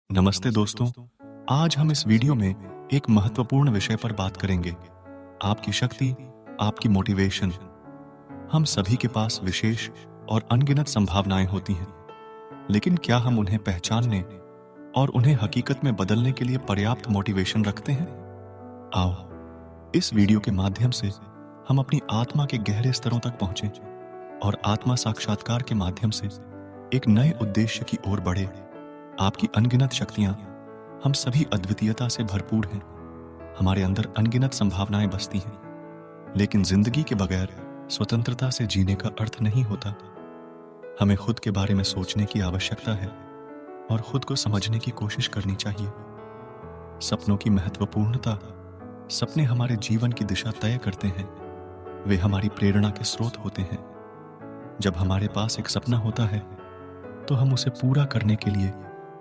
नमस्ते दोस्तों। आज हम इस वीडियो में एक महत्वपूर्ण विषय पर बात करेंगे। आपकी शक्ति, आपकी मोटिवेशन। हम सभी के पास विशेष और अनगिनत संभावनाएं होती हैं, लेकिन क्या हम उन्हें पहचानने और उन्हें हकीकत में बदलने के लिए पर्याप्त मोटिवेशन रखते हैं? आओ, इस वीडियो के माध्यम से हम अपनी आत्मा के गहरे स्तरों तक पहुंचें और आत्मा साक्षात्कार के माध्यम से एक नए उद्देश्य की ओर बढ़े। आपकी अनगिनत शक्तियां, हम सभी अद्वितीयता से भरपूर हैं। हमारे अंदर अनगिनत संभावनाएं बसती हैं, लेकिन जिंदगी के बगैर स्वतंत्रता से जीने का अर्थ नहीं होता। हमें खुद के बारे में सोचने की आवश्यकता है और खुद को समझने की कोशिश करनी चाहिए। सपनों की महत्वपूर्णता। सपने हमारे जीवन की दिशा तय करते हैं। वे हमारी प्रेरणा के स्रोत होते हैं। जब हमारे पास एक सपना होता है तो हम उसे पूरा करने के लिए,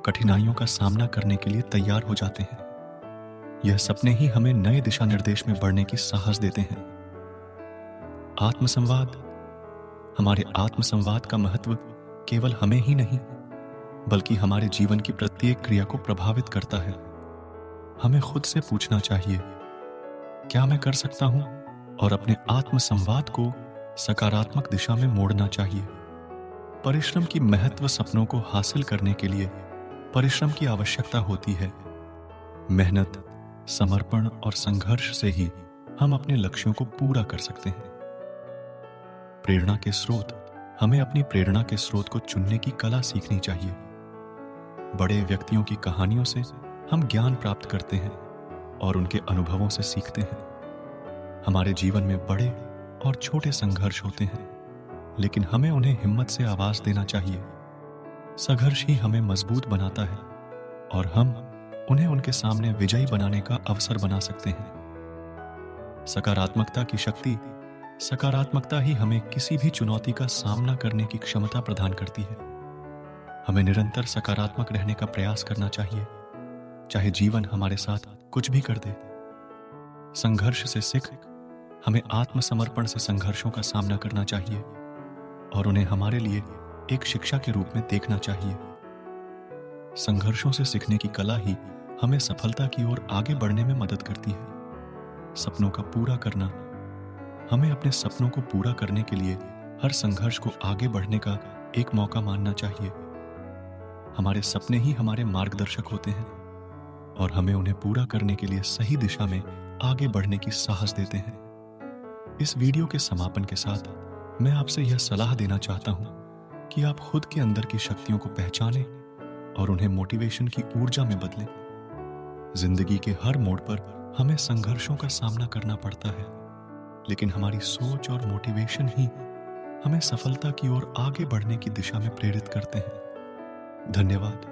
कठिनाइयों का सामना करने के लिए तैयार हो जाते हैं। यह सपने ही हमें नए दिशा निर्देश में बढ़ने की साहस देते हैं। आत्मसंवाद। हमारे आत्मसंवाद का महत्व केवल हमें ही नहीं, बल्कि हमारे जीवन की प्रत्येक क्रिया को प्रभावित करता है। हमें खुद से पूछना चाहिए, क्या मैं कर सकता हूं? और अपने आत्मसंवाद को सकारात्मक दिशा में मोड़ना चाहिए। परिश्रम की महत्व। सपनों को हासिल करने के लिए परिश्रम की आवश्यकता होती है। मेहनत, समर्पण और संघर्ष से ही हम अपने लक्ष्यों को पूरा कर सकते हैं। प्रेरणा के स्रोत। हमें अपनी प्रेरणा के स्रोत को चुनने की कला सीखनी चाहिए। बड़े व्यक्तियों की कहानियों से हम ज्ञान प्राप्त करते हैं और उनके अनुभवों से सीखते हैं। हमारे जीवन में बड़े और छोटे संघर्ष होते हैं, लेकिन हमें उन्हें हिम्मत से आवाज देना चाहिए। संघर्ष ही हमें मजबूत बनाता है और हम उन्हें उनके सामने विजयी बनाने का अवसर बना सकते हैं। सकारात्मकता की शक्ति। सकारात्मकता ही हमें किसी भी चुनौती का सामना करने की क्षमता प्रदान करती है। हमें निरंतर सकारात्मक रहने का प्रयास करना चाहिए, चाहे जीवन हमारे साथ कुछ भी कर दे। संघर्ष से सीख। हमें आत्मसमर्पण से संघर्षों का सामना करना चाहिए और उन्हें हमारे लिए एक शिक्षा के रूप में देखना चाहिए। संघर्षों से सीखने की कला ही हमें सफलता की ओर आगे बढ़ने में मदद करती है। सपनों का पूरा करना। हमें अपने सपनों को पूरा करने के लिए हर संघर्ष को आगे बढ़ने का एक मौका मानना चाहिए। हमारे सपने ही हमारे मार्गदर्शक होते हैं और हमें उन्हें पूरा करने के लिए सही दिशा में आगे बढ़ने की साहस देते हैं। इस वीडियो के समापन के साथ मैं आपसे यह सलाह देना चाहता हूं कि आप खुद के अंदर की शक्तियों को पहचानें और उन्हें मोटिवेशन की ऊर्जा में बदलें। जिंदगी के हर मोड़ पर हमें संघर्षों का सामना करना पड़ता है, लेकिन हमारी सोच और मोटिवेशन ही हमें सफलता की ओर आगे बढ़ने की दिशा में प्रेरित करते हैं। धन्यवाद।